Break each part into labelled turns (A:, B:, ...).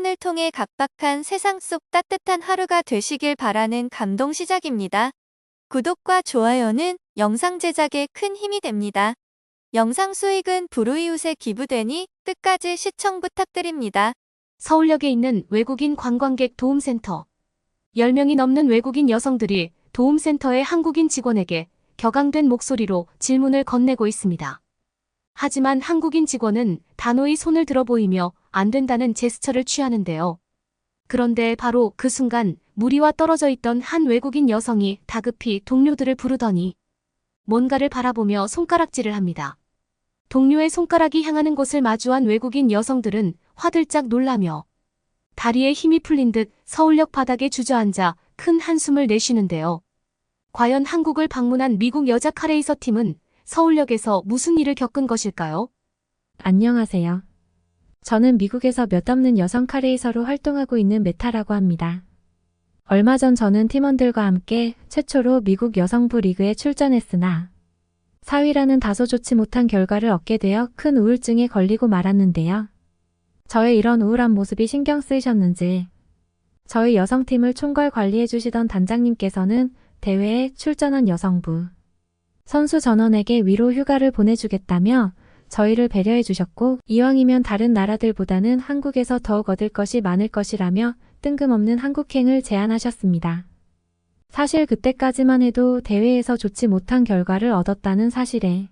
A: 사연을 통해 각박한 세상 속 따뜻한 하루가 되시길 바라는 감동 시작입니다. 구독과 좋아요는 영상 제작에 큰 힘이 됩니다. 영상 수익은 불우이웃에 기부되니 끝까지 시청 부탁드립니다.
B: 서울역에 있는 외국인 관광객 도움센터. 10명이 넘는 외국인 여성들이 도움센터의 한국인 직원에게 격앙된 목소리로 질문을 건네고 있습니다. 하지만 한국인 직원은 단호히 손을 들어 보이며 안 된다는 제스처를 취하는데요. 그런데 바로 그 순간 무리와 떨어져 있던 한 외국인 여성이 다급히 동료들을 부르더니 뭔가를 바라보며 손가락질을 합니다. 동료의 손가락이 향하는 곳을 마주한 외국인 여성들은 화들짝 놀라며 다리에 힘이 풀린 듯 서울역 바닥에 주저앉아 큰 한숨을 내쉬는데요. 과연 한국을 방문한 미국 여자 카레이서 팀은 서울역에서 무슨 일을 겪은 것일까요?
C: 안녕하세요. 저는 미국에서 몇 없는 여성 카레이서로 활동하고 있는 메타라고 합니다. 얼마 전 저는 팀원들과 함께 최초로 미국 여성부 리그에 출전했으나 4위라는 다소 좋지 못한 결과를 얻게 되어 큰 우울증에 걸리고 말았는데요. 저의 이런 우울한 모습이 신경 쓰이셨는지 저희 여성팀을 총괄 관리해 주시던 단장님께서는 대회에 출전한 여성부 선수 전원에게 위로 휴가를 보내주겠다며 저희를 배려해 주셨고 이왕이면 다른 나라들보다는 한국에서 더욱 얻을 것이 많을 것이라며 뜬금없는 한국행을 제안하셨습니다. 사실 그때까지만 해도 대회에서 좋지 못한 결과를 얻었다는 사실에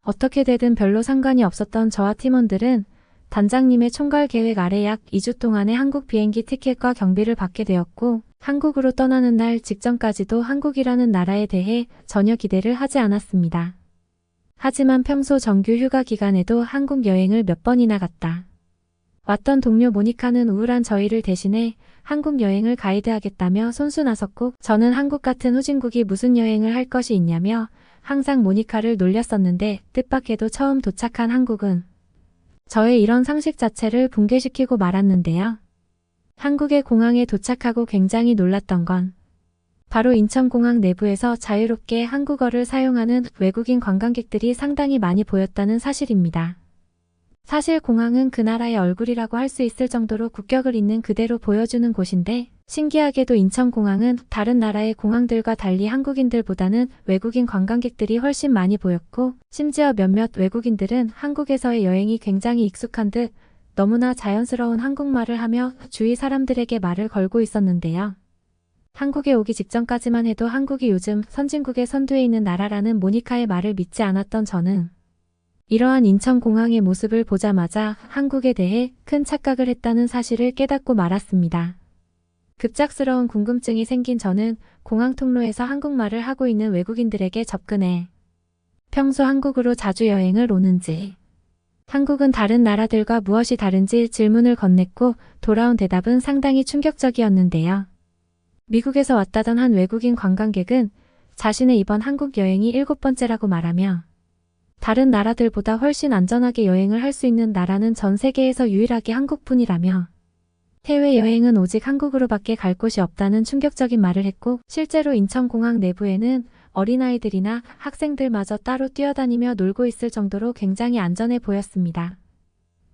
C: 어떻게 되든 별로 상관이 없었던 저와 팀원들은 단장님의 총괄 계획 아래 약 2주 동안의 한국 비행기 티켓과 경비를 받게 되었고 한국으로 떠나는 날 직전까지도 한국이라는 나라에 대해 전혀 기대를 하지 않았습니다. 하지만 평소 정규 휴가 기간에도 한국 여행을 몇 번이나 갔다 왔던 동료 모니카는 우울한 저희를 대신해 한국 여행을 가이드하겠다며 손수 나섰고 저는 한국 같은 후진국이 무슨 여행을 할 것이 있냐며 항상 모니카를 놀렸었는데 뜻밖에도 처음 도착한 한국은 저의 이런 상식 자체를 붕괴시키고 말았는데요. 한국의 공항에 도착하고 굉장히 놀랐던 건 바로 인천공항 내부에서 자유롭게 한국어를 사용하는 외국인 관광객들이 상당히 많이 보였다는 사실입니다. 사실 공항은 그 나라의 얼굴이라고 할 수 있을 정도로 국격을 있는 그대로 보여주는 곳인데 신기하게도 인천공항은 다른 나라의 공항들과 달리 한국인들보다는 외국인 관광객들이 훨씬 많이 보였고 심지어 몇몇 외국인들은 한국에서의 여행이 굉장히 익숙한 듯 너무나 자연스러운 한국말을 하며 주위 사람들에게 말을 걸고 있었는데요. 한국에 오기 직전까지만 해도 한국이 요즘 선진국의 선두에 있는 나라라는 모니카의 말을 믿지 않았던 저는 이러한 인천공항의 모습을 보자마자 한국에 대해 큰 착각을 했다는 사실을 깨닫고 말았습니다. 급작스러운 궁금증이 생긴 저는 공항 통로에서 한국말을 하고 있는 외국인들에게 접근해 평소 한국으로 자주 여행을 오는지, 한국은 다른 나라들과 무엇이 다른지 질문을 건넸고 돌아온 대답은 상당히 충격적이었는데요. 미국에서 왔다던 한 외국인 관광객은 자신의 이번 한국 여행이 7번째라고 말하며 다른 나라들보다 훨씬 안전하게 여행을 할 수 있는 나라는 전 세계에서 유일하게 한국뿐이라며 해외여행은 오직 한국으로밖에 갈 곳이 없다는 충격적인 말을 했고 실제로 인천공항 내부에는 어린아이들이나 학생들마저 따로 뛰어다니며 놀고 있을 정도로 굉장히 안전해 보였습니다.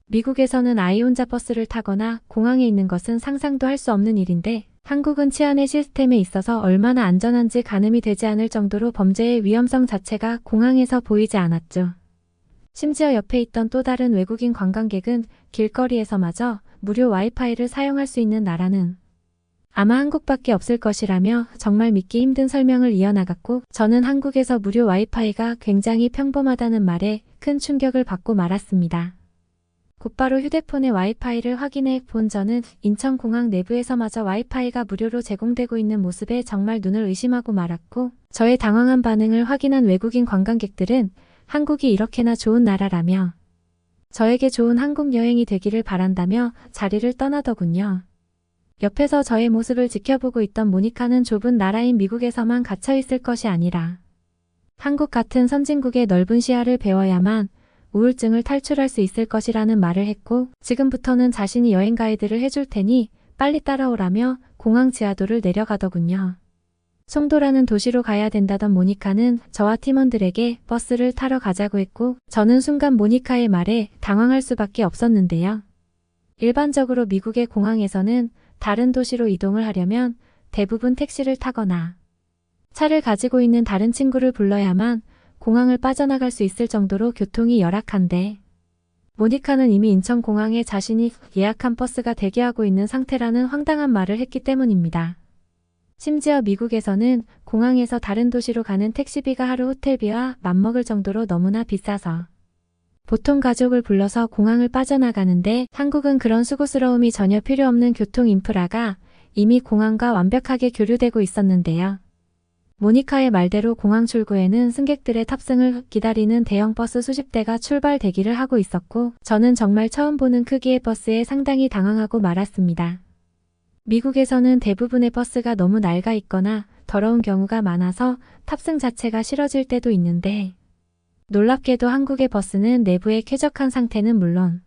C: 미국에서는 아이 혼자 버스를 타거나 공항에 있는 것은 상상도 할 수 없는 일인데 한국은 치안의 시스템에 있어서 얼마나 안전한지 가늠이 되지 않을 정도로 범죄의 위험성 자체가 공항에서 보이지 않았죠. 심지어 옆에 있던 또 다른 외국인 관광객은 길거리에서마저 무료 와이파이를 사용할 수 있는 나라는 아마 한국밖에 없을 것이라며 정말 믿기 힘든 설명을 이어나갔고 저는 한국에서 무료 와이파이가 굉장히 평범하다는 말에 큰 충격을 받고 말았습니다. 곧바로 휴대폰의 와이파이를 확인해 본 저는 인천공항 내부에서마저 와이파이가 무료로 제공되고 있는 모습에 정말 눈을 의심하고 말았고 저의 당황한 반응을 확인한 외국인 관광객들은 한국이 이렇게나 좋은 나라라며 저에게 좋은 한국 여행이 되기를 바란다며 자리를 떠나더군요. 옆에서 저의 모습을 지켜보고 있던 모니카는 좁은 나라인 미국에서만 갇혀있을 것이 아니라 한국 같은 선진국의 넓은 시야를 배워야만 우울증을 탈출할 수 있을 것이라는 말을 했고 지금부터는 자신이 여행 가이드를 해줄 테니 빨리 따라오라며 공항 지하도를 내려가더군요. 송도라는 도시로 가야 된다던 모니카는 저와 팀원들에게 버스를 타러 가자고 했고 저는 순간 모니카의 말에 당황할 수밖에 없었는데요. 일반적으로 미국의 공항에서는 다른 도시로 이동을 하려면 대부분 택시를 타거나 차를 가지고 있는 다른 친구를 불러야만 공항을 빠져나갈 수 있을 정도로 교통이 열악한데 모니카는 이미 인천공항에 자신이 예약한 버스가 대기하고 있는 상태라는 황당한 말을 했기 때문입니다. 심지어 미국에서는 공항에서 다른 도시로 가는 택시비가 하루 호텔비와 맞먹을 정도로 너무나 비싸서 보통 가족을 불러서 공항을 빠져나가는데 한국은 그런 수고스러움이 전혀 필요 없는 교통 인프라가 이미 공항과 완벽하게 교류되고 있었는데요. 모니카의 말대로 공항 출구에는 승객들의 탑승을 기다리는 대형 버스 수십 대가 출발 대기를 하고 있었고 저는 정말 처음 보는 크기의 버스에 상당히 당황하고 말았습니다. 미국에서는 대부분의 버스가 너무 낡아 있거나 더러운 경우가 많아서 탑승 자체가 싫어질 때도 있는데 놀랍게도 한국의 버스는 내부의 쾌적한 상태는 물론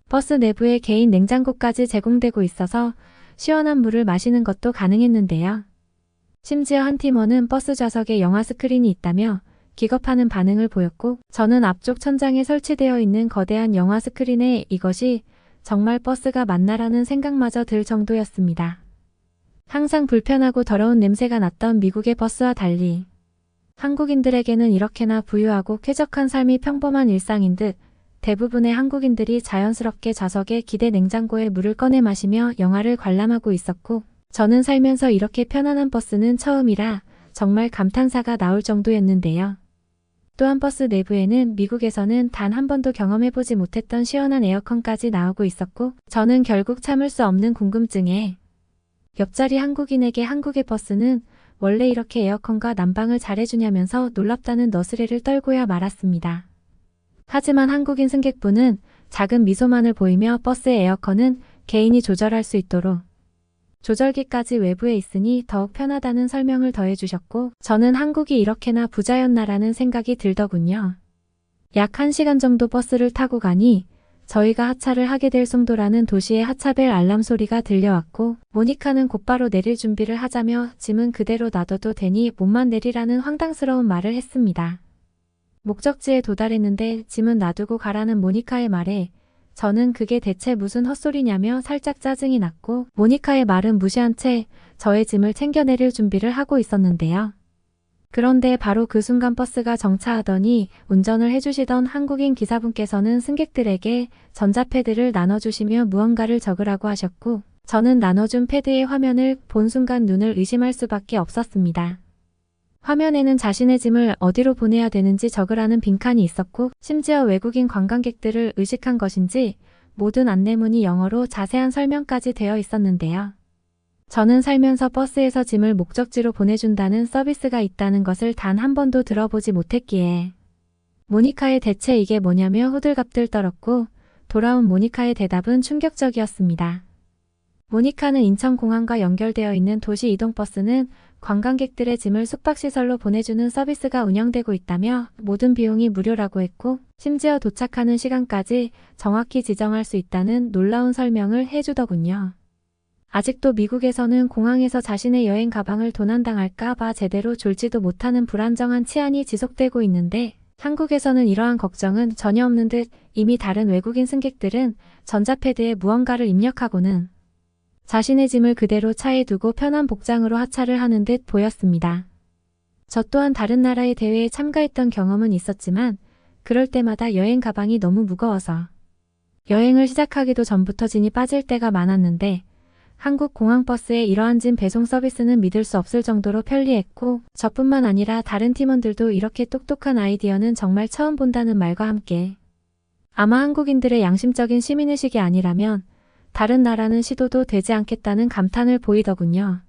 C: 버스 내부에 개인 냉장고까지 제공되고 있어서 시원한 물을 마시는 것도 가능했는데요. 심지어 한 팀원은 버스 좌석에 영화 스크린이 있다며 기겁하는 반응을 보였고 저는 앞쪽 천장에 설치되어 있는 거대한 영화 스크린에 이것이 정말 버스가 맞나라는 생각마저 들 정도였습니다. 항상 불편하고 더러운 냄새가 났던 미국의 버스와 달리 한국인들에게는 이렇게나 부유하고 쾌적한 삶이 평범한 일상인 듯 대부분의 한국인들이 자연스럽게 좌석에 기대 냉장고에 물을 꺼내 마시며 영화를 관람하고 있었고 저는 살면서 이렇게 편안한 버스는 처음이라 정말 감탄사가 나올 정도였는데요. 또한 버스 내부에는 미국에서는 단 한 번도 경험해보지 못했던 시원한 에어컨까지 나오고 있었고 저는 결국 참을 수 없는 궁금증에 옆자리 한국인에게 한국의 버스는 원래 이렇게 에어컨과 난방을 잘해주냐면서 놀랍다는 너스레를 떨고야 말았습니다. 하지만 한국인 승객분은 작은 미소만을 보이며 버스의 에어컨은 개인이 조절할 수 있도록 조절기까지 외부에 있으니 더욱 편하다는 설명을 더해주셨고 저는 한국이 이렇게나 부자였나라는 생각이 들더군요. 약 1시간 정도 버스를 타고 가니 저희가 하차를 하게 될 송도라는 도시의 하차벨 알람 소리가 들려왔고 모니카는 곧바로 내릴 준비를 하자며 짐은 그대로 놔둬도 되니 몸만 내리라는 황당스러운 말을 했습니다. 목적지에 도달했는데 짐은 놔두고 가라는 모니카의 말에 저는 그게 대체 무슨 헛소리냐며 살짝 짜증이 났고 모니카의 말은 무시한 채 저의 짐을 챙겨 내릴 준비를 하고 있었는데요. 그런데 바로 그 순간 버스가 정차하더니 운전을 해주시던 한국인 기사분께서는 승객들에게 전자패드를 나눠주시며 무언가를 적으라고 하셨고 저는 나눠준 패드의 화면을 본 순간 눈을 의심할 수밖에 없었습니다. 화면에는 자신의 짐을 어디로 보내야 되는지 적으라는 빈칸이 있었고 심지어 외국인 관광객들을 의식한 것인지 모든 안내문이 영어로 자세한 설명까지 되어 있었는데요. 저는 살면서 버스에서 짐을 목적지로 보내준다는 서비스가 있다는 것을 단 한 번도 들어보지 못했기에 모니카의 대체 이게 뭐냐며 호들갑들 떨었고 돌아온 모니카의 대답은 충격적이었습니다. 모니카는 인천공항과 연결되어 있는 도시 이동버스는 관광객들의 짐을 숙박시설로 보내주는 서비스가 운영되고 있다며 모든 비용이 무료라고 했고 심지어 도착하는 시간까지 정확히 지정할 수 있다는 놀라운 설명을 해주더군요. 아직도 미국에서는 공항에서 자신의 여행 가방을 도난당할까 봐 제대로 졸지도 못하는 불안정한 치안이 지속되고 있는데 한국에서는 이러한 걱정은 전혀 없는 듯 이미 다른 외국인 승객들은 전자패드에 무언가를 입력하고는 자신의 짐을 그대로 차에 두고 편한 복장으로 하차를 하는 듯 보였습니다. 저 또한 다른 나라의 대회에 참가했던 경험은 있었지만 그럴 때마다 여행 가방이 너무 무거워서 여행을 시작하기도 전부터 진이 빠질 때가 많았는데 한국 공항버스의 이러한 짐 배송 서비스는 믿을 수 없을 정도로 편리했고 저뿐만 아니라 다른 팀원들도 이렇게 똑똑한 아이디어는 정말 처음 본다는 말과 함께 아마 한국인들의 양심적인 시민의식이 아니라면 다른 나라는 시도도 되지 않겠다는 감탄을 보이더군요.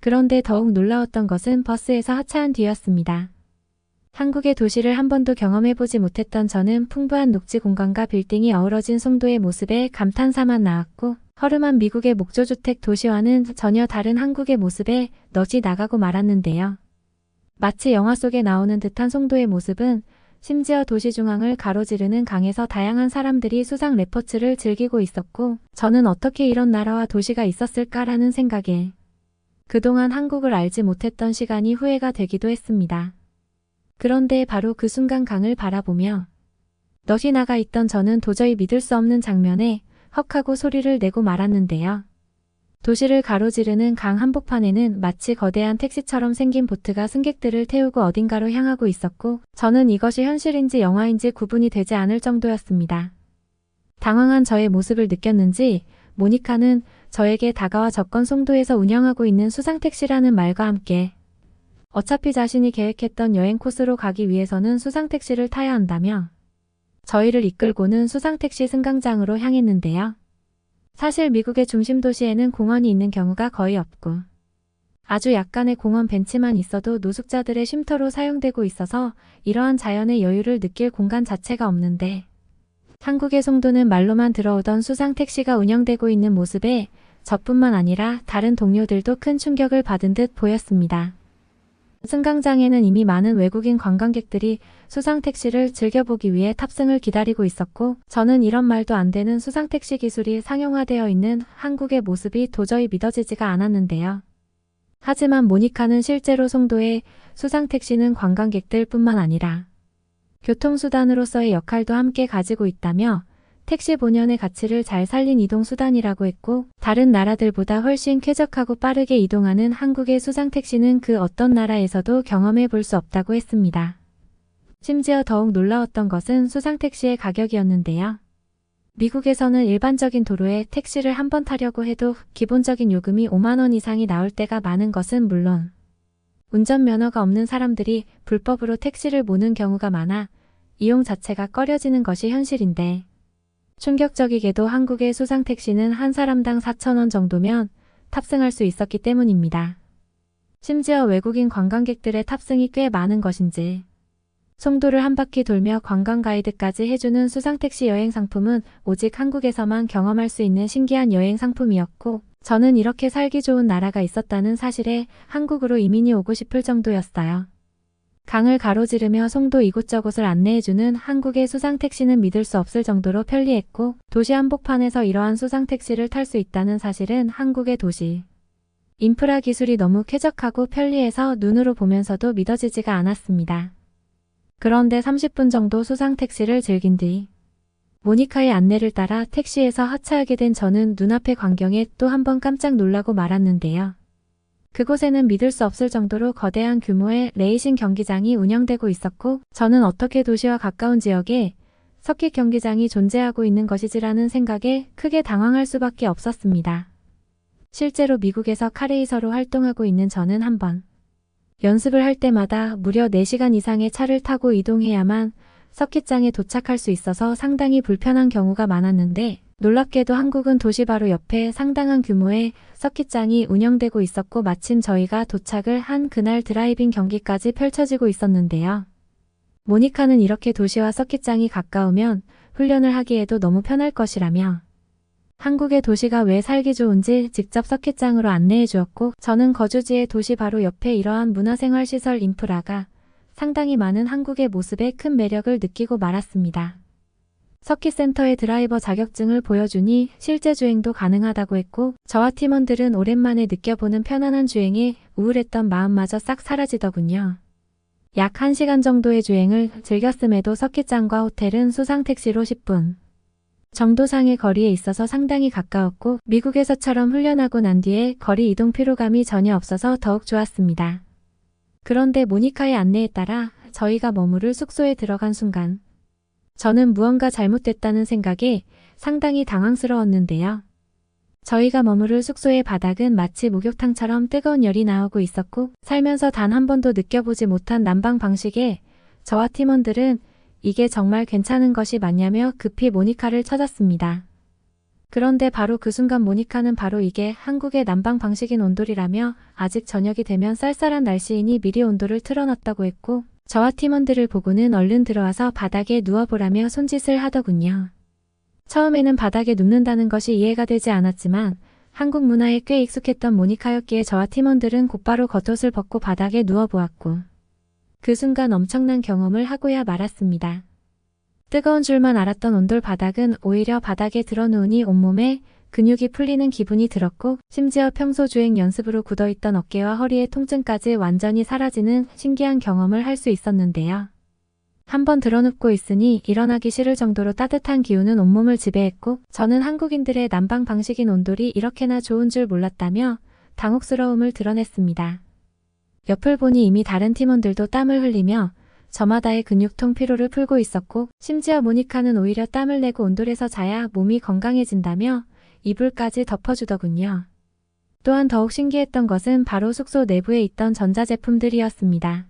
C: 그런데 더욱 놀라웠던 것은 버스에서 하차한 뒤였습니다. 한국의 도시를 한 번도 경험해보지 못했던 저는 풍부한 녹지 공간과 빌딩이 어우러진 송도의 모습에 감탄사만 나왔고 허름한 미국의 목조주택 도시와는 전혀 다른 한국의 모습에 넋이 나가고 말았는데요. 마치 영화 속에 나오는 듯한 송도의 모습은 심지어 도시 중앙을 가로지르는 강에서 다양한 사람들이 수상 레포츠를 즐기고 있었고 저는 어떻게 이런 나라와 도시가 있었을까라는 생각에 그동안 한국을 알지 못했던 시간이 후회가 되기도 했습니다. 그런데 바로 그 순간 강을 바라보며 넋이 나가 있던 저는 도저히 믿을 수 없는 장면에 헉 하고 소리를 내고 말았는데요. 도시를 가로지르는 강 한복판에는 마치 거대한 택시처럼 생긴 보트가 승객들을 태우고 어딘가로 향하고 있었고, 저는 이것이 현실인지 영화인지 구분이 되지 않을 정도였습니다. 당황한 저의 모습을 느꼈는지 모니카는 저에게 다가와 접건 송도에서 운영하고 있는 수상택시라는 말과 함께 어차피 자신이 계획했던 여행 코스로 가기 위해서는 수상택시를 타야 한다며 저희를 이끌고는 수상택시 승강장으로 향했는데요. 사실 미국의 중심 도시에는 공원이 있는 경우가 거의 없고 아주 약간의 공원 벤치만 있어도 노숙자들의 쉼터로 사용되고 있어서 이러한 자연의 여유를 느낄 공간 자체가 없는데, 한국의 송도는 말로만 들어오던 수상택시가 운영되고 있는 모습에 저뿐만 아니라 다른 동료들도 큰 충격을 받은 듯 보였습니다. 승강장에는 이미 많은 외국인 관광객들이 수상택시를 즐겨보기 위해 탑승을 기다리고 있었고, 저는 이런 말도 안 되는 수상택시 기술이 상용화되어 있는 한국의 모습이 도저히 믿어지지가 않았는데요. 하지만 모니카는 실제로 송도에 수상택시는 관광객들 뿐만 아니라 교통수단으로서의 역할도 함께 가지고 있다며 택시 본연의 가치를 잘 살린 이동수단이라고 했고, 다른 나라들보다 훨씬 쾌적하고 빠르게 이동하는 한국의 수상택시는 그 어떤 나라에서도 경험해 볼 수 없다고 했습니다. 심지어 더욱 놀라웠던 것은 수상택시의 가격이었는데요. 미국에서는 일반적인 도로에 택시를 한 번 타려고 해도 기본적인 요금이 5만 원 이상이 나올 때가 많은 것은 물론, 운전면허가 없는 사람들이 불법으로 택시를 모는 경우가 많아 이용 자체가 꺼려지는 것이 현실인데, 충격적이게도 한국의 수상택시는 한 사람당 4,000원 정도면 탑승할 수 있었기 때문입니다. 심지어 외국인 관광객들의 탑승이 꽤 많은 것인지 송도를 한 바퀴 돌며 관광 가이드까지 해주는 수상택시 여행 상품은 오직 한국에서만 경험할 수 있는 신기한 여행 상품이었고, 저는 이렇게 살기 좋은 나라가 있었다는 사실에 한국으로 이민이 오고 싶을 정도였어요. 강을 가로지르며 송도 이곳저곳을 안내해주는 한국의 수상택시는 믿을 수 없을 정도로 편리했고, 도시 한복판에서 이러한 수상택시를 탈 수 있다는 사실은 한국의 도시 인프라 기술이 너무 쾌적하고 편리해서 눈으로 보면서도 믿어지지가 않았습니다. 그런데 30분 정도 수상택시를 즐긴 뒤 모니카의 안내를 따라 택시에서 하차하게 된 저는 눈앞의 광경에 또 한 번 깜짝 놀라고 말았는데요. 그곳에는 믿을 수 없을 정도로 거대한 규모의 레이싱 경기장이 운영되고 있었고, 저는 어떻게 도시와 가까운 지역에 서킷 경기장이 존재하고 있는 것이지라는 생각에 크게 당황할 수밖에 없었습니다. 실제로 미국에서 카레이서로 활동하고 있는 저는 한번 연습을 할 때마다 무려 4시간 이상의 차를 타고 이동해야만 서킷장에 도착할 수 있어서 상당히 불편한 경우가 많았는데, 놀랍게도 한국은 도시 바로 옆에 상당한 규모의 서킷장이 운영되고 있었고, 마침 저희가 도착을 한 그날 드라이빙 경기까지 펼쳐지고 있었는데요. 모니카는 이렇게 도시와 서킷장이 가까우면 훈련을 하기에도 너무 편할 것이라며 한국의 도시가 왜 살기 좋은지 직접 서킷장으로 안내해 주었고, 저는 거주지의 도시 바로 옆에 이러한 문화생활시설 인프라가 상당히 많은 한국의 모습에 큰 매력을 느끼고 말았습니다. 서킷센터의 드라이버 자격증을 보여주니 실제 주행도 가능하다고 했고, 저와 팀원들은 오랜만에 느껴보는 편안한 주행에 우울했던 마음마저 싹 사라지더군요. 약 1시간 정도의 주행을 즐겼음에도 서킷장과 호텔은 수상택시로 10분 정도상의 거리에 있어서 상당히 가까웠고, 미국에서처럼 훈련하고 난 뒤에 거리 이동 피로감이 전혀 없어서 더욱 좋았습니다. 그런데 모니카의 안내에 따라 저희가 머무를 숙소에 들어간 순간 저는 무언가 잘못됐다는 생각에 상당히 당황스러웠는데요. 저희가 머무를 숙소의 바닥은 마치 목욕탕처럼 뜨거운 열이 나오고 있었고, 살면서 단 한 번도 느껴보지 못한 난방 방식에 저와 팀원들은 이게 정말 괜찮은 것이 맞냐며 급히 모니카를 찾았습니다. 그런데 바로 그 순간 모니카는 바로 이게 한국의 난방 방식인 온돌이라며 아직 저녁이 되면 쌀쌀한 날씨이니 미리 온돌을 틀어놨다고 했고, 저와 팀원들을 보고는 얼른 들어와서 바닥에 누워보라며 손짓을 하더군요. 처음에는 바닥에 눕는다는 것이 이해가 되지 않았지만 한국 문화에 꽤 익숙했던 모니카였기에 저와 팀원들은 곧바로 겉옷을 벗고 바닥에 누워보았고, 그 순간 엄청난 경험을 하고야 말았습니다. 뜨거운 줄만 알았던 온돌 바닥은 오히려 바닥에 들어누우니 온몸에 근육이 풀리는 기분이 들었고, 심지어 평소 주행 연습으로 굳어있던 어깨와 허리의 통증까지 완전히 사라지는 신기한 경험을 할 수 있었는데요. 한번 드러눕고 있으니 일어나기 싫을 정도로 따뜻한 기운은 온몸을 지배했고 저는 한국인들의 난방 방식인 온돌이 이렇게나 좋은 줄 몰랐다며 당혹스러움을 드러냈습니다. 옆을 보니 이미 다른 팀원들도 땀을 흘리며 저마다의 근육통 피로를 풀고 있었고 심지어 모니카는 오히려 땀을 내고 온돌에서 자야 몸이 건강해진다며 이불까지 덮어주더군요. 또한 더욱 신기했던 것은 바로 숙소 내부에 있던 전자제품들이었습니다.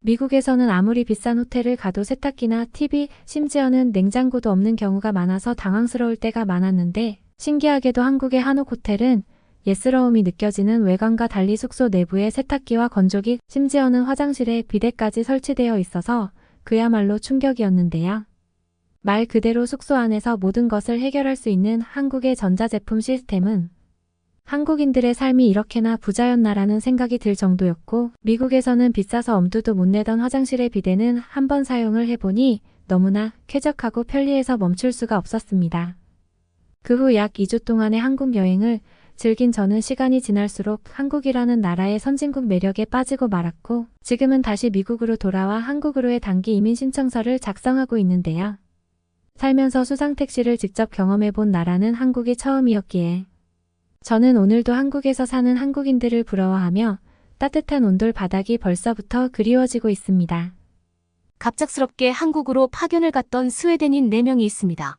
C: 미국에서는 아무리 비싼 호텔을 가도 세탁기나 TV, 심지어는 냉장고도 없는 경우가 많아서 당황스러울 때가 많았는데 신기하게도 한국의 한옥 호텔은 예스러움이 느껴지는 외관과 달리 숙소 내부에 세탁기와 건조기, 심지어는 화장실에 비데까지 설치되어 있어서 그야말로 충격이었는데요. 말 그대로 숙소 안에서 모든 것을 해결할 수 있는 한국의 전자제품 시스템은 한국인들의 삶이 이렇게나 부자였나라는 생각이 들 정도였고 미국에서는 비싸서 엄두도 못 내던 화장실의 비데는 한번 사용을 해보니 너무나 쾌적하고 편리해서 멈출 수가 없었습니다. 그 후 약 2주 동안의 한국 여행을 즐긴 저는 시간이 지날수록 한국이라는 나라의 선진국 매력에 빠지고 말았고 지금은 다시 미국으로 돌아와 한국으로의 단기 이민 신청서를 작성하고 있는데요. 살면서 수상택시를 직접 경험해본 나라는 한국이 처음이었기에 저는 오늘도 한국에서 사는 한국인들을 부러워하며 따뜻한 온돌 바닥이 벌써부터 그리워지고 있습니다.
B: 갑작스럽게 한국으로 파견을 갔던 스웨덴인 4명이 있습니다.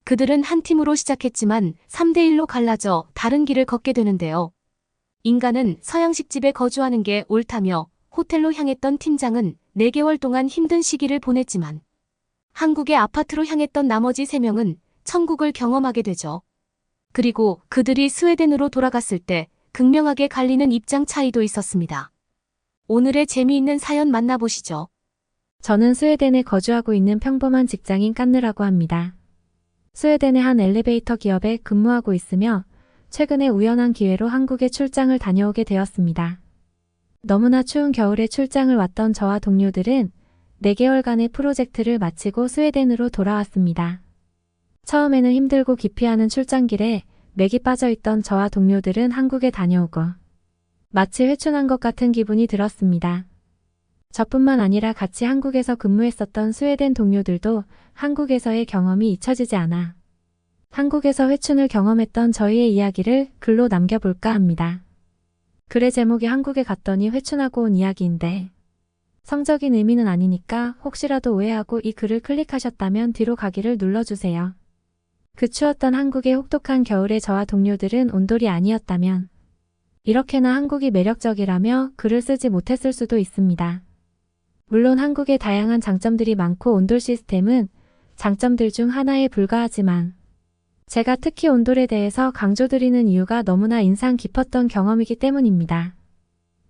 B: 그들은 한 팀으로 시작했지만 3대1로 갈라져 다른 길을 걷게 되는데요. 인간은 서양식 집에 거주하는 게 옳다며 호텔로 향했던 팀장은 4개월 동안 힘든 시기를 보냈지만 한국의 아파트로 향했던 나머지 3명은 천국을 경험하게 되죠. 그리고 그들이 스웨덴으로 돌아갔을 때 극명하게 갈리는 입장 차이도 있었습니다. 오늘의 재미있는 사연 만나보시죠.
C: 저는 스웨덴에 거주하고 있는 평범한 직장인 깐느라고 합니다. 스웨덴의 한 엘리베이터 기업에 근무하고 있으며 최근에 우연한 기회로 한국에 출장을 다녀오게 되었습니다. 너무나 추운 겨울에 출장을 왔던 저와 동료들은 4개월간의 프로젝트를 마치고 스웨덴으로 돌아왔습니다. 처음에는 힘들고 기피하는 출장길에 맥이 빠져있던 저와 동료들은 한국에 다녀오고 마치 회춘한 것 같은 기분이 들었습니다. 저뿐만 아니라 같이 한국에서 근무했었던 스웨덴 동료들도 한국에서의 경험이 잊혀지지 않아 한국에서 회춘을 경험했던 저희의 이야기를 글로 남겨볼까 합니다. 글의 제목이 한국에 갔더니 회춘하고 온 이야기인데 성적인 의미는 아니니까 혹시라도 오해하고 이 글을 클릭하셨다면 뒤로 가기를 눌러주세요. 그 추웠던 한국의 혹독한 겨울에 저와 동료들은 온돌이 아니었다면 이렇게나 한국이 매력적이라며 글을 쓰지 못했을 수도 있습니다. 물론 한국의 다양한 장점들이 많고 온돌 시스템은 장점들 중 하나에 불과하지만 제가 특히 온돌에 대해서 강조드리는 이유가 너무나 인상 깊었던 경험이기 때문입니다.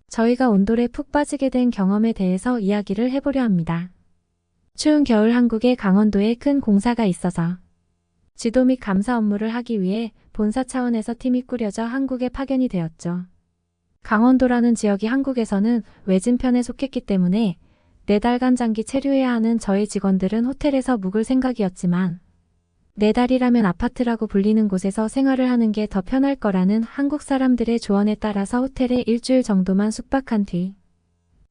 C: 저희가 온돌에 푹 빠지게 된 경험에 대해서 이야기를 해보려 합니다. 추운 겨울 한국의 강원도에 큰 공사가 있어서 지도 및 감사 업무를 하기 위해 본사 차원에서 팀이 꾸려져 한국에 파견이 되었죠. 강원도라는 지역이 한국에서는 외진편에 속했기 때문에 4달간 장기 체류해야 하는 저희 직원들은 호텔에서 묵을 생각이었지만 4달이라면 아파트라고 불리는 곳에서 생활을 하는 게 더 편할 거라는 한국 사람들의 조언에 따라서 호텔에 일주일 정도만 숙박한 뒤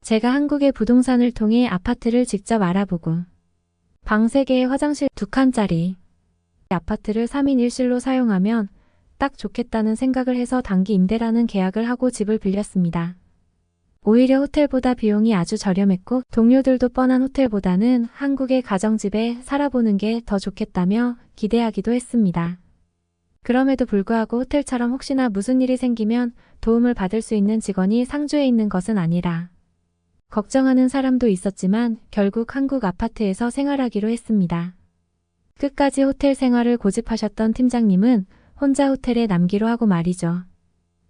C: 제가 한국의 부동산을 통해 아파트를 직접 알아보고 방 3개에 화장실 2칸짜리 아파트를 3인 1실로 사용하면 딱 좋겠다는 생각을 해서 단기 임대라는 계약을 하고 집을 빌렸습니다. 오히려 호텔보다 비용이 아주 저렴했고 동료들도 뻔한 호텔보다는 한국의 가정집에 살아보는 게 더 좋겠다며 기대하기도 했습니다. 그럼에도 불구하고 호텔처럼 혹시나 무슨 일이 생기면 도움을 받을 수 있는 직원이 상주에 있는 것은 아니라 걱정하는 사람도 있었지만 결국 한국 아파트에서 생활하기로 했습니다. 끝까지 호텔 생활을 고집하셨던 팀장님은 혼자 호텔에 남기로 하고 말이죠.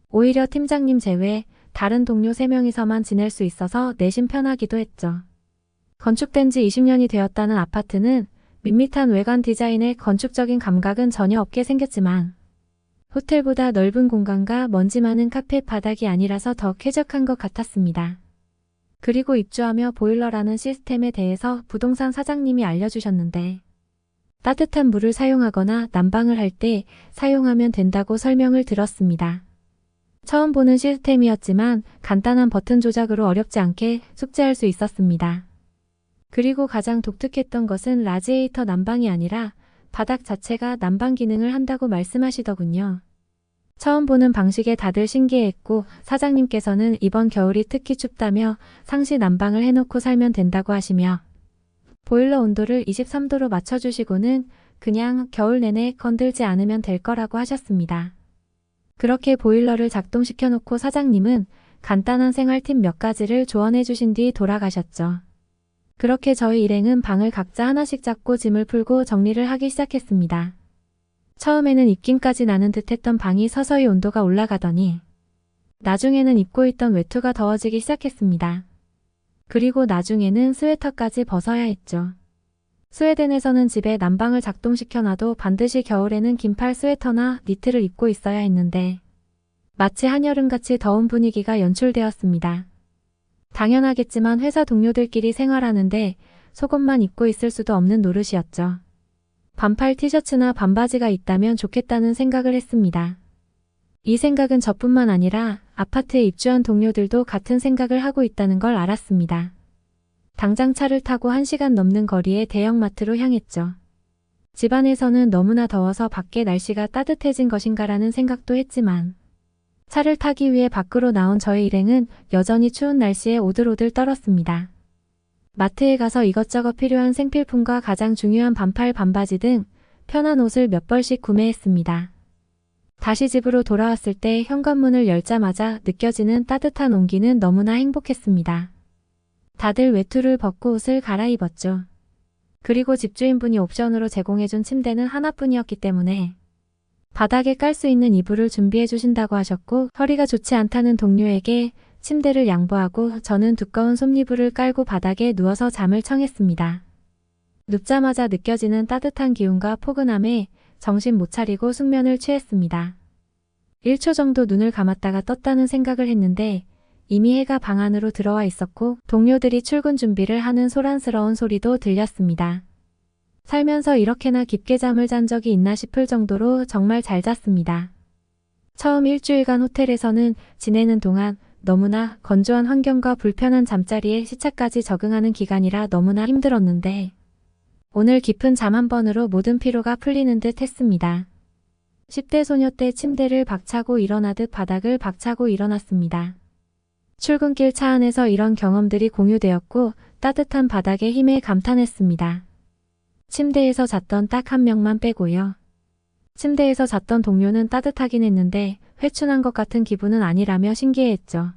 C: 오히려 팀장님 제외 다른 동료 3명이서만 지낼 수 있어서 내심 편하기도 했죠. 건축된 지 20년이 되었다는 아파트는 밋밋한 외관 디자인의 건축적인 감각은 전혀 없게 생겼지만 호텔보다 넓은 공간과 먼지 많은 카페 바닥이 아니라서 더 쾌적한 것 같았습니다. 그리고 입주하며 보일러라는 시스템에 대해서 부동산 사장님이 알려주셨는데 따뜻한 물을 사용하거나 난방을 할 때 사용하면 된다고 설명을 들었습니다. 처음 보는 시스템이었지만 간단한 버튼 조작으로 어렵지 않게 숙지할 수 있었습니다. 그리고 가장 독특했던 것은 라지에이터 난방이 아니라 바닥 자체가 난방 기능을 한다고 말씀하시더군요. 처음 보는 방식에 다들 신기해했고 사장님께서는 이번 겨울이 특히 춥다며 상시 난방을 해놓고 살면 된다고 하시며 보일러 온도를 23도로 맞춰주시고는 그냥 겨울 내내 건들지 않으면 될 거라고 하셨습니다. 그렇게 보일러를 작동시켜 놓고 사장님은 간단한 생활 팁 몇 가지를 조언해 주신 뒤 돌아가셨죠. 그렇게 저희 일행은 방을 각자 하나씩 잡고 짐을 풀고 정리를 하기 시작했습니다. 처음에는 입김까지 나는 듯했던 방이 서서히 온도가 올라가더니 나중에는 입고 있던 외투가 더워지기 시작했습니다. 그리고 나중에는 스웨터까지 벗어야 했죠. 스웨덴에서는 집에 난방을 작동시켜놔도 반드시 겨울에는 긴팔 스웨터나 니트를 입고 있어야 했는데 마치 한여름같이 더운 분위기가 연출되었습니다. 당연하겠지만 회사 동료들끼리 생활하는데 속옷만 입고 있을 수도 없는 노릇이었죠. 반팔 티셔츠나 반바지가 있다면 좋겠다는 생각을 했습니다. 이 생각은 저뿐만 아니라 아파트에 입주한 동료들도 같은 생각을 하고 있다는 걸 알았습니다. 당장 차를 타고 1시간 넘는 거리의 대형마트로 향했죠. 집안에서는 너무나 더워서 밖에 날씨가 따뜻해진 것인가라는 생각도 했지만 차를 타기 위해 밖으로 나온 저의 일행은 여전히 추운 날씨에 오들오들 떨었습니다. 마트에 가서 이것저것 필요한 생필품과 가장 중요한 반팔 반바지 등 편한 옷을 몇 벌씩 구매했습니다. 다시 집으로 돌아왔을 때 현관문을 열자마자 느껴지는 따뜻한 온기는 너무나 행복했습니다. 다들 외투를 벗고 옷을 갈아입었죠. 그리고 집주인분이 옵션으로 제공해준 침대는 하나뿐이었기 때문에 바닥에 깔 수 있는 이불을 준비해 주신다고 하셨고 허리가 좋지 않다는 동료에게 침대를 양보하고 저는 두꺼운 솜이불을 깔고 바닥에 누워서 잠을 청했습니다. 눕자마자 느껴지는 따뜻한 기운과 포근함에 정신 못 차리고 숙면을 취했습니다. 1초 정도 눈을 감았다가 떴다는 생각을 했는데 이미 해가 방 안으로 들어와 있었고 동료들이 출근 준비를 하는 소란스러운 소리도 들렸습니다. 살면서 이렇게나 깊게 잠을 잔 적이 있나 싶을 정도로 정말 잘 잤습니다. 처음 일주일간 호텔에서는 지내는 동안 너무나 건조한 환경과 불편한 잠자리에 시차까지 적응하는 기간이라 너무나 힘들었는데 오늘 깊은 잠 한 번으로 모든 피로가 풀리는 듯 했습니다. 10대 소녀 때 침대를 박차고 일어나듯 바닥을 박차고 일어났습니다. 출근길 차 안에서 이런 경험들이 공유되었고 따뜻한 바닥의 힘에 감탄했습니다. 침대에서 잤던 딱 한 명만 빼고요. 침대에서 잤던 동료는 따뜻하긴 했는데 회춘한 것 같은 기분은 아니라며 신기해했죠.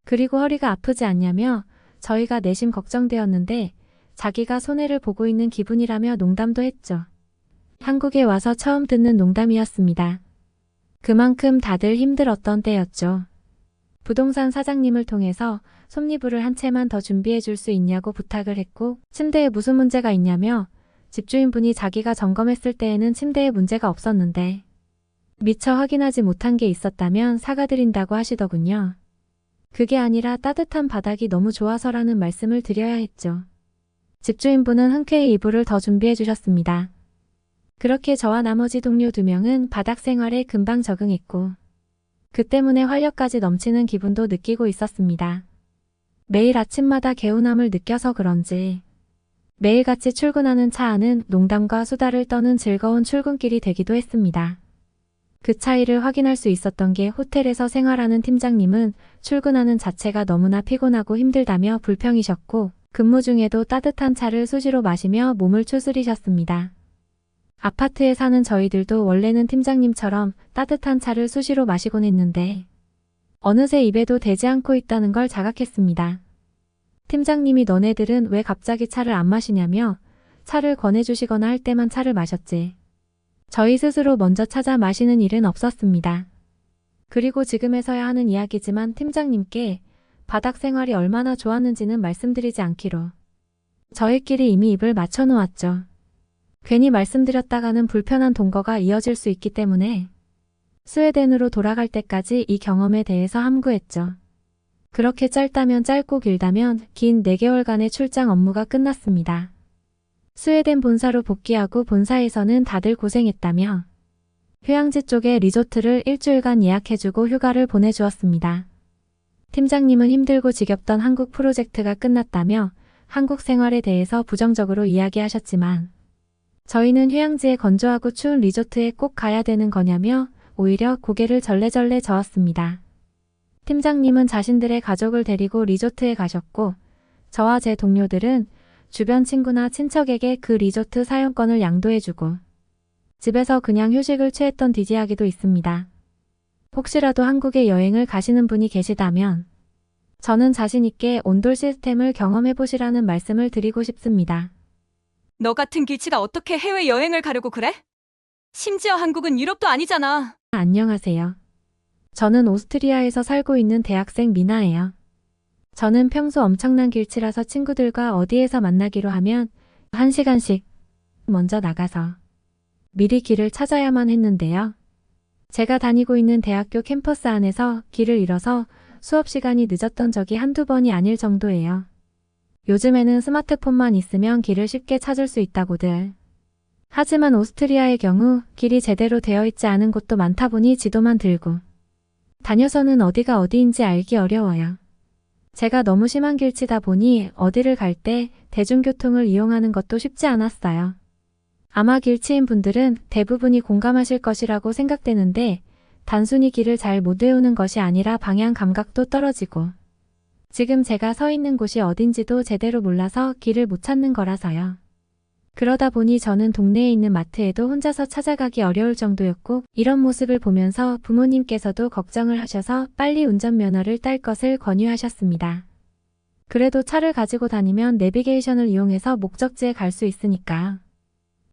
C: 그리고 허리가 아프지 않냐며 저희가 내심 걱정되었는데 자기가 손해를 보고 있는 기분이라며 농담도 했죠. 한국에 와서 처음 듣는 농담이었습니다. 그만큼 다들 힘들었던 때였죠. 부동산 사장님을 통해서 솜니불을 한 채만 더 준비해 줄 수 있냐고 부탁을 했고 침대에 무슨 문제가 있냐며 집주인분이 자기가 점검했을 때에는 침대에 문제가 없었는데 미처 확인하지 못한 게 있었다면 사과드린다고 하시더군요. 그게 아니라 따뜻한 바닥이 너무 좋아서라는 말씀을 드려야 했죠. 집주인분은 흔쾌히 이불을 더 준비해 주셨습니다. 그렇게 저와 나머지 동료 2명은 바닥 생활에 금방 적응했고 그 때문에 활력까지 넘치는 기분도 느끼고 있었습니다. 매일 아침마다 개운함을 느껴서 그런지 매일같이 출근하는 차 안은 농담과 수다를 떠는 즐거운 출근길이 되기도 했습니다. 그 차이를 확인할 수 있었던 게 호텔에서 생활하는 팀장님은 출근하는 자체가 너무나 피곤하고 힘들다며 불평이셨고 근무 중에도 따뜻한 차를 수시로 마시며 몸을 추스리셨습니다. 아파트에 사는 저희들도 원래는 팀장님처럼 따뜻한 차를 수시로 마시곤 했는데 어느새 입에도 대지 않고 있다는 걸 자각했습니다. 팀장님이 너네들은 왜 갑자기 차를 안 마시냐며 차를 권해주시거나 할 때만 차를 마셨지. 저희 스스로 먼저 찾아 마시는 일은 없었습니다. 그리고 지금에서야 하는 이야기지만 팀장님께 바닥 생활이 얼마나 좋았는지는 말씀드리지 않기로 저희끼리 이미 입을 맞춰 놓았죠. 괜히 말씀드렸다가는 불편한 동거가 이어질 수 있기 때문에 스웨덴으로 돌아갈 때까지 이 경험에 대해서 함구했죠. 그렇게 짧다면 짧고 길다면 긴 4개월간의 출장 업무가 끝났습니다. 스웨덴 본사로 복귀하고 본사에서는 다들 고생했다며 휴양지 쪽에 리조트를 일주일간 예약해주고 휴가를 보내주었습니다. 팀장님은 힘들고 지겹던 한국 프로젝트가 끝났다며 한국 생활에 대해서 부정적으로 이야기하셨지만 저희는 휴양지에 건조하고 추운 리조트에 꼭 가야 되는 거냐며 오히려 고개를 절레절레 저었습니다. 팀장님은 자신들의 가족을 데리고 리조트에 가셨고 저와 제 동료들은 주변 친구나 친척에게 그 리조트 사용권을 양도해주고 집에서 그냥 휴식을 취했던 뒤이야기도 있습니다. 혹시라도 한국에 여행을 가시는 분이 계시다면 저는 자신있게 온돌 시스템을 경험해보시라는 말씀을 드리고 싶습니다.
D: 너 같은 길치가 어떻게 해외여행을 가려고 그래? 심지어 한국은 유럽도 아니잖아.
C: 안녕하세요. 저는 오스트리아에서 살고 있는 대학생 미나예요. 저는 평소 엄청난 길치라서 친구들과 어디에서 만나기로 하면 1시간씩 먼저 나가서 미리 길을 찾아야만 했는데요. 제가 다니고 있는 대학교 캠퍼스 안에서 길을 잃어서 수업 시간이 늦었던 적이 한두 번이 아닐 정도예요. 요즘에는 스마트폰만 있으면 길을 쉽게 찾을 수 있다고들. 하지만 오스트리아의 경우 길이 제대로 되어 있지 않은 곳도 많다 보니 지도만 들고 다녀서는 어디가 어디인지 알기 어려워요. 제가 너무 심한 길치다 보니 어디를 갈 때 대중교통을 이용하는 것도 쉽지 않았어요. 아마 길치인 분들은 대부분이 공감하실 것이라고 생각되는데 단순히 길을 잘 못 외우는 것이 아니라 방향 감각도 떨어지고 지금 제가 서 있는 곳이 어딘지도 제대로 몰라서 길을 못 찾는 거라서요. 그러다 보니 저는 동네에 있는 마트에도 혼자서 찾아가기 어려울 정도였고 이런 모습을 보면서 부모님께서도 걱정을 하셔서 빨리 운전면허를 딸 것을 권유하셨습니다. 그래도 차를 가지고 다니면 내비게이션을 이용해서 목적지에 갈 수 있으니까.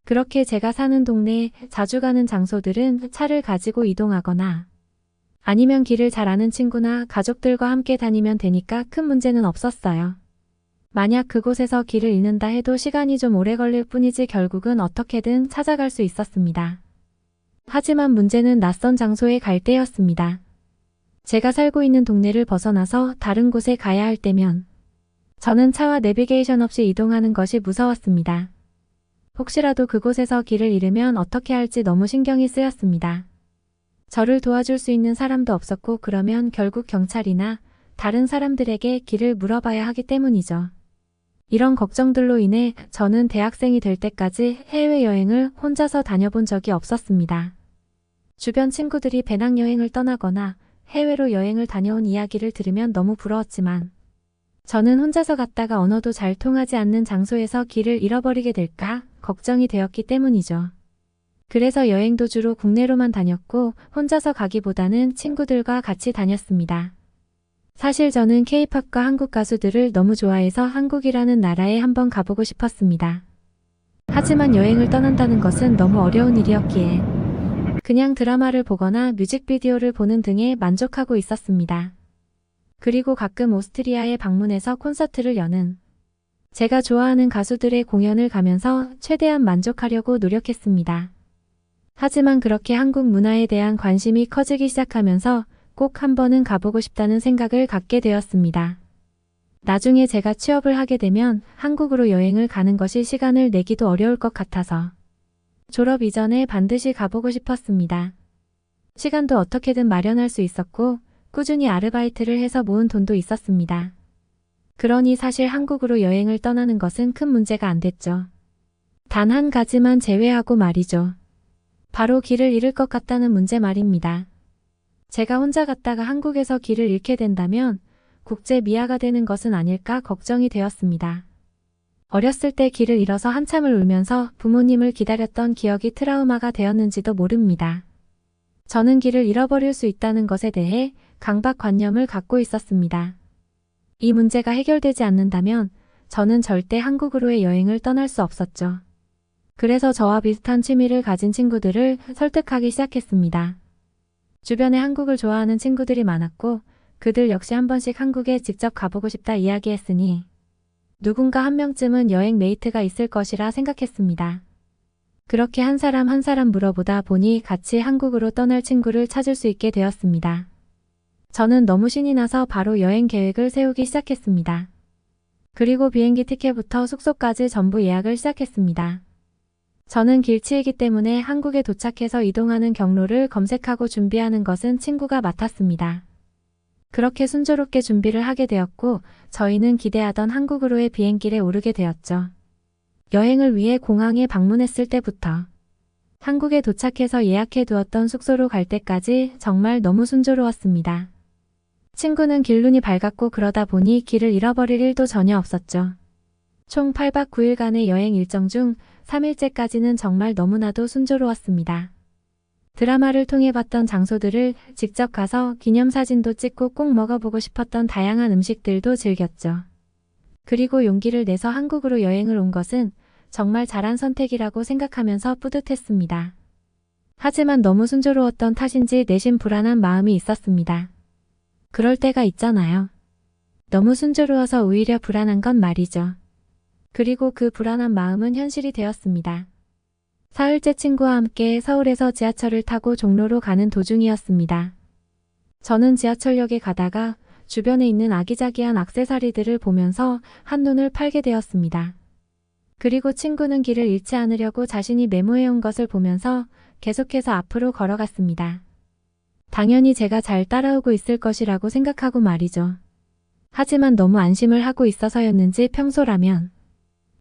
C: 그렇게 제가 사는 동네에 자주 가는 장소들은 차를 가지고 이동하거나 아니면 길을 잘 아는 친구나 가족들과 함께 다니면 되니까 큰 문제는 없었어요. 만약 그곳에서 길을 잃는다 해도 시간이 좀 오래 걸릴 뿐이지 결국은 어떻게든 찾아갈 수 있었습니다. 하지만 문제는 낯선 장소에 갈 때였습니다. 제가 살고 있는 동네를 벗어나서 다른 곳에 가야 할 때면 저는 차와 내비게이션 없이 이동하는 것이 무서웠습니다. 혹시라도 그곳에서 길을 잃으면 어떻게 할지 너무 신경이 쓰였습니다. 저를 도와줄 수 있는 사람도 없었고 그러면 결국 경찰이나 다른 사람들에게 길을 물어봐야 하기 때문이죠. 이런 걱정들로 인해 저는 대학생이 될 때까지 해외여행을 혼자서 다녀본 적이 없었습니다. 주변 친구들이 배낭여행을 떠나거나 해외로 여행을 다녀온 이야기를 들으면 너무 부러웠지만 저는 혼자서 갔다가 언어도 잘 통하지 않는 장소에서 길을 잃어버리게 될까 걱정이 되었기 때문이죠. 그래서 여행도 주로 국내로만 다녔고 혼자서 가기보다는 친구들과 같이 다녔습니다. 사실 저는 K-팝과 한국 가수들을 너무 좋아해서 한국이라는 나라에 한번 가보고 싶었습니다. 하지만 여행을 떠난다는 것은 너무 어려운 일이었기에 그냥 드라마를 보거나 뮤직비디오를 보는 등에 만족하고 있었습니다. 그리고 가끔 오스트리아에 방문해서 콘서트를 여는 제가 좋아하는 가수들의 공연을 가면서 최대한 만족하려고 노력했습니다. 하지만 그렇게 한국 문화에 대한 관심이 커지기 시작하면서 꼭 한 번은 가보고 싶다는 생각을 갖게 되었습니다. 나중에 제가 취업을 하게 되면 한국으로 여행을 가는 것이 시간을 내기도 어려울 것 같아서 졸업 이전에 반드시 가보고 싶었습니다. 시간도 어떻게든 마련할 수 있었고 꾸준히 아르바이트를 해서 모은 돈도 있었습니다. 그러니 사실 한국으로 여행을 떠나는 것은 큰 문제가 안 됐죠. 단 한 가지만 제외하고 말이죠. 바로 길을 잃을 것 같다는 문제 말입니다. 제가 혼자 갔다가 한국에서 길을 잃게 된다면 국제 미아가 되는 것은 아닐까 걱정이 되었습니다. 어렸을 때 길을 잃어서 한참을 울면서 부모님을 기다렸던 기억이 트라우마가 되었는지도 모릅니다. 저는 길을 잃어버릴 수 있다는 것에 대해 강박관념을 갖고 있었습니다. 이 문제가 해결되지 않는다면 저는 절대 한국으로의 여행을 떠날 수 없었죠. 그래서 저와 비슷한 취미를 가진 친구들을 설득하기 시작했습니다. 주변에 한국을 좋아하는 친구들이 많았고 그들 역시 한 번씩 한국에 직접 가보고 싶다 이야기했으니 누군가 한 명쯤은 여행 메이트가 있을 것이라 생각했습니다. 그렇게 한 사람 한 사람 물어보다 보니 같이 한국으로 떠날 친구를 찾을 수 있게 되었습니다. 저는 너무 신이 나서 바로 여행 계획을 세우기 시작했습니다. 그리고 비행기 티켓부터 숙소까지 전부 예약을 시작했습니다. 저는 길치이기 때문에 한국에 도착해서 이동하는 경로를 검색하고 준비하는 것은 친구가 맡았습니다. 그렇게 순조롭게 준비를 하게 되었고 저희는 기대하던 한국으로의 비행길에 오르게 되었죠. 여행을 위해 공항에 방문했을 때부터 한국에 도착해서 예약해 두었던 숙소로 갈 때까지 정말 너무 순조로웠습니다. 친구는 길눈이 밝았고 그러다 보니 길을 잃어버릴 일도 전혀 없었죠. 총 8박 9일간의 여행 일정 중 3일째까지는 정말 너무나도 순조로웠습니다. 드라마를 통해 봤던 장소들을 직접 가서 기념사진도 찍고 꼭 먹어보고 싶었던 다양한 음식들도 즐겼죠. 그리고 용기를 내서 한국으로 여행을 온 것은 정말 잘한 선택이라고 생각하면서 뿌듯했습니다. 하지만 너무 순조로웠던 탓인지 내심 불안한 마음이 있었습니다. 그럴 때가 있잖아요. 너무 순조로워서 오히려 불안한 건 말이죠. 그리고 그 불안한 마음은 현실이 되었습니다. 사흘째 친구와 함께 서울에서 지하철을 타고 종로로 가는 도중이었습니다. 저는 지하철역에 가다가 주변에 있는 아기자기한 액세서리들을 보면서 한눈을 팔게 되었습니다. 그리고 친구는 길을 잃지 않으려고 자신이 메모해온 것을 보면서 계속해서 앞으로 걸어갔습니다. 당연히 제가 잘 따라오고 있을 것이라고 생각하고 말이죠. 하지만 너무 안심을 하고 있어서였는지 평소라면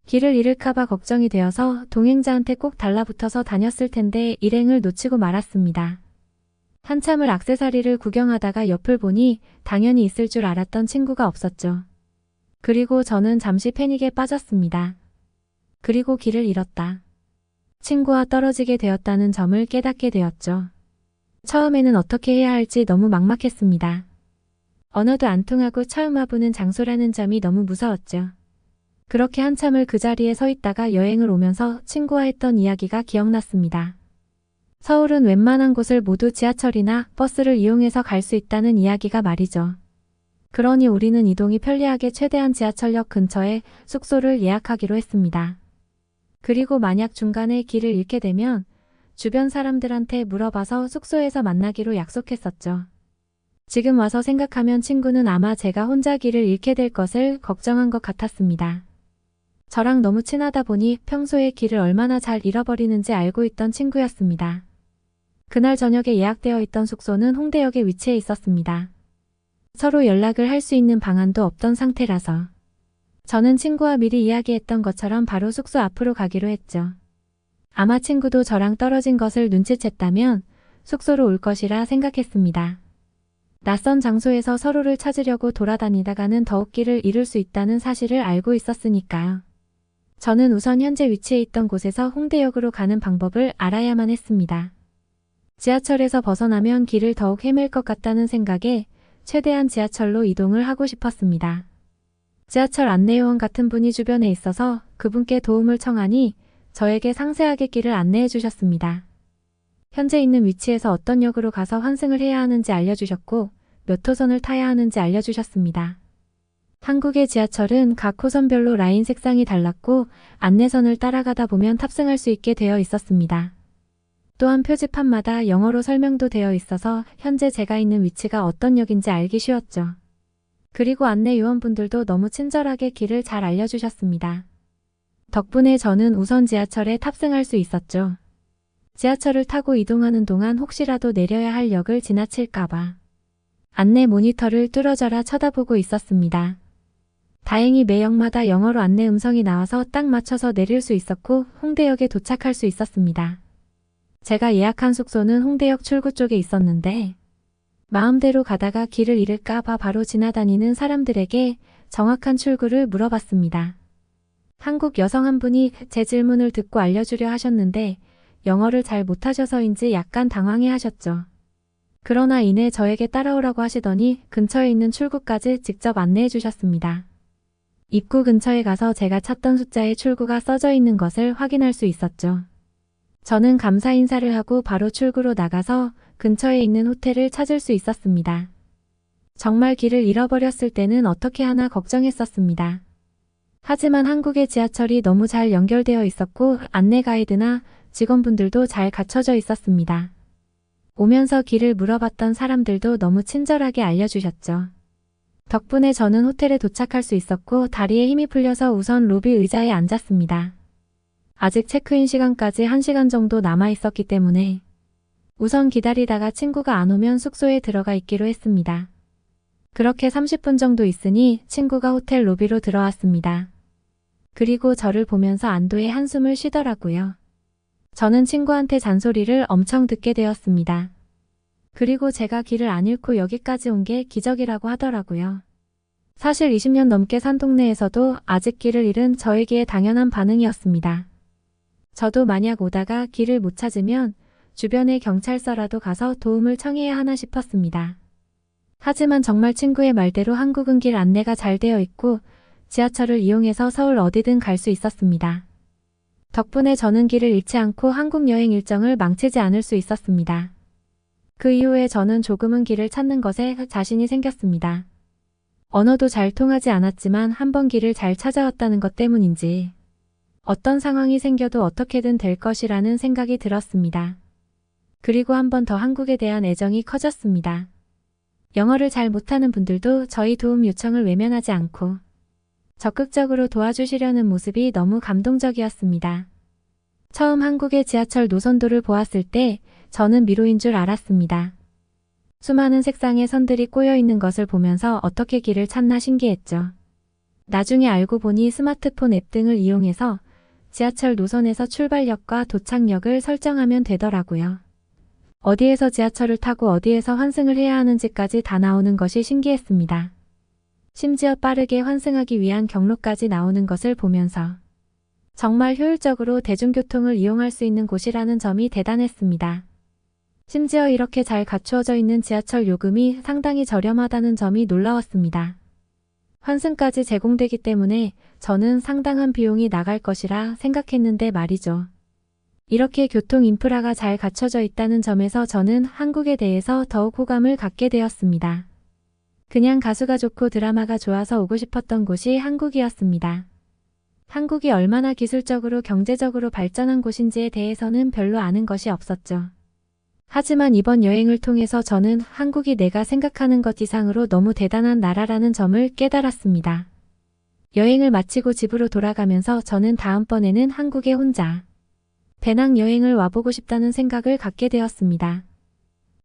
C: 길을 잃을까봐 걱정이 되어서 동행자한테 꼭 달라붙어서 다녔을 텐데 일행을 놓치고 말았습니다. 한참을 액세서리를 구경하다가 옆을 보니 당연히 있을 줄 알았던 친구가 없었죠. 그리고 저는 잠시 패닉에 빠졌습니다. 그리고 길을 잃었다. 친구와 떨어지게 되었다는 점을 깨닫게 되었죠. 처음에는 어떻게 해야 할지 너무 막막했습니다. 언어도 안 통하고 처음 와보는 장소라는 점이 너무 무서웠죠. 그렇게 한참을 그 자리에 서 있다가 여행을 오면서 친구와 했던 이야기가 기억났습니다. 서울은 웬만한 곳을 모두 지하철이나 버스를 이용해서 갈 수 있다는 이야기가 말이죠. 그러니 우리는 이동이 편리하게 최대한 지하철역 근처에 숙소를 예약하기로 했습니다. 그리고 만약 중간에 길을 잃게 되면 주변 사람들한테 물어봐서 숙소에서 만나기로 약속했었죠. 지금 와서 생각하면 친구는 아마 제가 혼자 길을 잃게 될 것을 걱정한 것 같았습니다. 저랑 너무 친하다 보니 평소에 길을 얼마나 잘 잃어버리는지 알고 있던 친구였습니다. 그날 저녁에 예약되어 있던 숙소는 홍대역에 위치해 있었습니다. 서로 연락을 할 수 있는 방안도 없던 상태라서 저는 친구와 미리 이야기했던 것처럼 바로 숙소 앞으로 가기로 했죠. 아마 친구도 저랑 떨어진 것을 눈치챘다면 숙소로 올 것이라 생각했습니다. 낯선 장소에서 서로를 찾으려고 돌아다니다가는 더욱 길을 잃을 수 있다는 사실을 알고 있었으니까요. 저는 우선 현재 위치해 있던 곳에서 홍대역으로 가는 방법을 알아야만 했습니다. 지하철에서 벗어나면 길을 더욱 헤맬 것 같다는 생각에 최대한 지하철로 이동을 하고 싶었습니다. 지하철 안내요원 같은 분이 주변에 있어서 그분께 도움을 청하니 저에게 상세하게 길을 안내해 주셨습니다. 현재 있는 위치에서 어떤 역으로 가서 환승을 해야 하는지 알려주셨고 몇 호선을 타야 하는지 알려주셨습니다. 한국의 지하철은 각 호선별로 라인 색상이 달랐고 안내선을 따라가다 보면 탑승할 수 있게 되어 있었습니다. 또한 표지판마다 영어로 설명도 되어 있어서 현재 제가 있는 위치가 어떤 역인지 알기 쉬웠죠. 그리고 안내 요원분들도 너무 친절하게 길을 잘 알려주셨습니다. 덕분에 저는 우선 지하철에 탑승할 수 있었죠. 지하철을 타고 이동하는 동안 혹시라도 내려야 할 역을 지나칠까봐 안내 모니터를 뚫어져라 쳐다보고 있었습니다. 다행히 매 역마다 영어로 안내 음성이 나와서 딱 맞춰서 내릴 수 있었고 홍대역에 도착할 수 있었습니다. 제가 예약한 숙소는 홍대역 출구 쪽에 있었는데 마음대로 가다가 길을 잃을까봐 바로 지나다니는 사람들에게 정확한 출구를 물어봤습니다. 한국 여성 한 분이 제 질문을 듣고 알려주려 하셨는데 영어를 잘 못하셔서인지 약간 당황해 하셨죠. 그러나 이내 저에게 따라오라고 하시더니 근처에 있는 출구까지 직접 안내해 주셨습니다. 입구 근처에 가서 제가 찾던 숫자의 출구가 써져 있는 것을 확인할 수 있었죠. 저는 감사 인사를 하고 바로 출구로 나가서 근처에 있는 호텔을 찾을 수 있었습니다. 정말 길을 잃어버렸을 때는 어떻게 하나 걱정했었습니다. 하지만 한국의 지하철이 너무 잘 연결되어 있었고 안내 가이드나 직원분들도 잘 갖춰져 있었습니다. 오면서 길을 물어봤던 사람들도 너무 친절하게 알려주셨죠. 덕분에 저는 호텔에 도착할 수 있었고 다리에 힘이 풀려서 우선 로비 의자에 앉았습니다. 아직 체크인 시간까지 1시간 정도 남아 있었기 때문에 우선 기다리다가 친구가 안 오면 숙소에 들어가 있기로 했습니다. 그렇게 30분 정도 있으니 친구가 호텔 로비로 들어왔습니다. 그리고 저를 보면서 안도의 한숨을 쉬더라고요. 저는 친구한테 잔소리를 엄청 듣게 되었습니다. 그리고 제가 길을 안 잃고 여기까지 온 게 기적이라고 하더라고요. 사실 20년 넘게 산 동네에서도 아직 길을 잃은 저에게 당연한 반응이었습니다. 저도 만약 오다가 길을 못 찾으면 주변에 경찰서라도 가서 도움을 청해야 하나 싶었습니다. 하지만 정말 친구의 말대로 한국은 길 안내가 잘 되어 있고 지하철을 이용해서 서울 어디든 갈 수 있었습니다. 덕분에 저는 길을 잃지 않고 한국 여행 일정을 망치지 않을 수 있었습니다. 그 이후에 저는 조금은 길을 찾는 것에 자신이 생겼습니다. 언어도 잘 통하지 않았지만 한번 길을 잘 찾아왔다는 것 때문인지 어떤 상황이 생겨도 어떻게든 될 것이라는 생각이 들었습니다. 그리고 한 번 더 한국에 대한 애정이 커졌습니다. 영어를 잘 못하는 분들도 저희 도움 요청을 외면하지 않고 적극적으로 도와주시려는 모습이 너무 감동적이었습니다. 처음 한국의 지하철 노선도를 보았을 때 저는 미로인 줄 알았습니다. 수많은 색상의 선들이 꼬여 있는 것을 보면서 어떻게 길을 찾나 신기했죠. 나중에 알고 보니 스마트폰 앱 등을 이용해서 지하철 노선에서 출발역과 도착역을 설정하면 되더라고요. 어디에서 지하철을 타고 어디에서 환승을 해야 하는지까지 다 나오는 것이 신기했습니다. 심지어 빠르게 환승하기 위한 경로까지 나오는 것을 보면서 정말 효율적으로 대중교통을 이용할 수 있는 곳이라는 점이 대단했습니다. 심지어 이렇게 잘 갖추어져 있는 지하철 요금이 상당히 저렴하다는 점이 놀라웠습니다. 환승까지 제공되기 때문에 저는 상당한 비용이 나갈 것이라 생각했는데 말이죠. 이렇게 교통 인프라가 잘 갖춰져 있다는 점에서 저는 한국에 대해서 더욱 호감을 갖게 되었습니다. 그냥 가수가 좋고 드라마가 좋아서 오고 싶었던 곳이 한국이었습니다. 한국이 얼마나 기술적으로 경제적으로 발전한 곳인지에 대해서는 별로 아는 것이 없었죠. 하지만 이번 여행을 통해서 저는 한국이 내가 생각하는 것 이상으로 너무 대단한 나라라는 점을 깨달았습니다. 여행을 마치고 집으로 돌아가면서 저는 다음번에는 한국에 혼자 배낭 여행을 와보고 싶다는 생각을 갖게 되었습니다.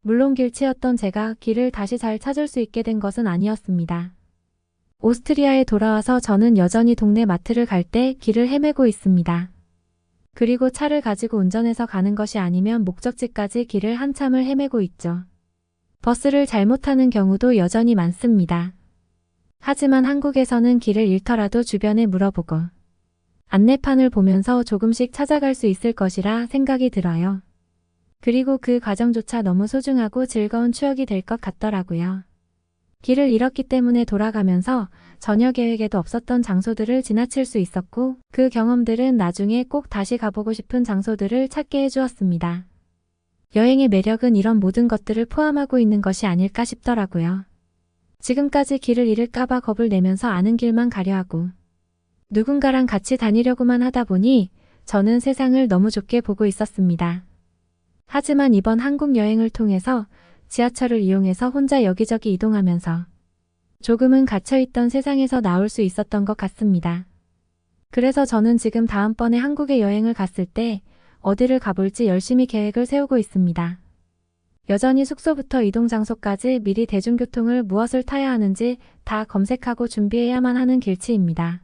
C: 물론 길치였던 제가 길을 다시 잘 찾을 수 있게 된 것은 아니었습니다. 오스트리아에 돌아와서 저는 여전히 동네 마트를 갈 때 길을 헤매고 있습니다. 그리고 차를 가지고 운전해서 가는 것이 아니면 목적지까지 길을 한참을 헤매고 있죠. 버스를 잘못 타는 경우도 여전히 많습니다. 하지만 한국에서는 길을 잃더라도 주변에 물어보고 안내판을 보면서 조금씩 찾아갈 수 있을 것이라 생각이 들어요. 그리고 그 과정조차 너무 소중하고 즐거운 추억이 될 것 같더라고요. 길을 잃었기 때문에 돌아가면서 전혀 계획에도 없었던 장소들을 지나칠 수 있었고 그 경험들은 나중에 꼭 다시 가보고 싶은 장소들을 찾게 해주었습니다. 여행의 매력은 이런 모든 것들을 포함하고 있는 것이 아닐까 싶더라고요. 지금까지 길을 잃을까봐 겁을 내면서 아는 길만 가려 하고 누군가랑 같이 다니려고만 하다 보니 저는 세상을 너무 좁게 보고 있었습니다. 하지만 이번 한국 여행을 통해서 지하철을 이용해서 혼자 여기저기 이동하면서 조금은 갇혀있던 세상에서 나올 수 있었던 것 같습니다. 그래서 저는 지금 다음번에 한국에 여행을 갔을 때 어디를 가볼지 열심히 계획을 세우고 있습니다. 여전히 숙소부터 이동 장소까지 미리 대중교통을 무엇을 타야 하는지 다 검색하고 준비해야만 하는 길치입니다.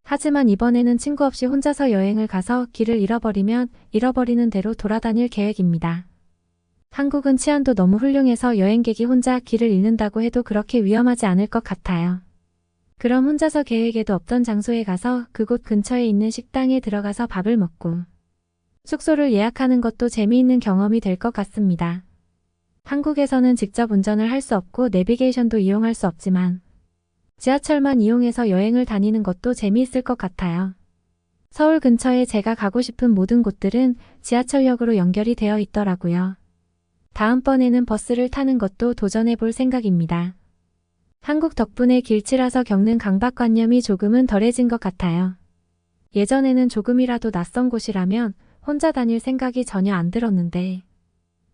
C: 하지만 이번에는 친구 없이 혼자서 여행을 가서 길을 잃어버리면 잃어버리는 대로 돌아다닐 계획입니다. 한국은 치안도 너무 훌륭해서 여행객이 혼자 길을 잃는다고 해도 그렇게 위험하지 않을 것 같아요. 그럼 혼자서 계획에도 없던 장소에 가서 그곳 근처에 있는 식당에 들어가서 밥을 먹고 숙소를 예약하는 것도 재미있는 경험이 될 것 같습니다. 한국에서는 직접 운전을 할 수 없고 내비게이션도 이용할 수 없지만 지하철만 이용해서 여행을 다니는 것도 재미있을 것 같아요. 서울 근처에 제가 가고 싶은 모든 곳들은 지하철역으로 연결이 되어 있더라고요. 다음번에는 버스를 타는 것도 도전해 볼 생각입니다. 한국 덕분에 길치라서 겪는 강박관념이 조금은 덜해진 것 같아요. 예전에는 조금이라도 낯선 곳이라면 혼자 다닐 생각이 전혀 안 들었는데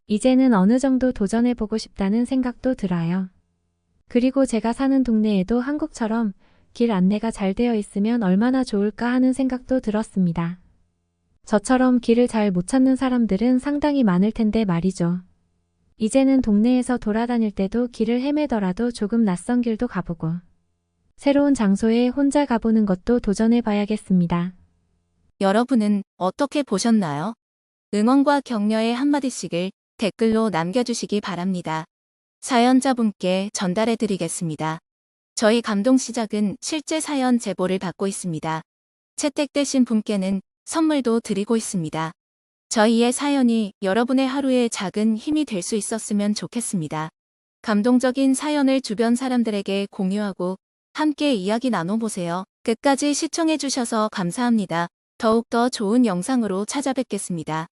C: 이제는 어느 정도 도전해 보고 싶다는 생각도 들어요. 그리고 제가 사는 동네에도 한국처럼 길 안내가 잘 되어 있으면 얼마나 좋을까 하는 생각도 들었습니다. 저처럼 길을 잘 못 찾는 사람들은 상당히 많을 텐데 말이죠. 이제는 동네에서 돌아다닐 때도 길을 헤매더라도 조금 낯선 길도 가보고 새로운 장소에 혼자 가보는 것도 도전해 봐야겠습니다.
E: 여러분은 어떻게 보셨나요? 응원과 격려의 한마디씩을 댓글로 남겨주시기 바랍니다. 사연자분께 전달해 드리겠습니다. 저희 감동시작은 실제 사연 제보를 받고 있습니다. 채택되신 분께는 선물도 드리고 있습니다. 저희의 사연이 여러분의 하루에 작은 힘이 될 수 있었으면 좋겠습니다. 감동적인 사연을 주변 사람들에게 공유하고 함께 이야기 나눠보세요. 끝까지 시청해주셔서 감사합니다. 더욱더 좋은 영상으로 찾아뵙겠습니다.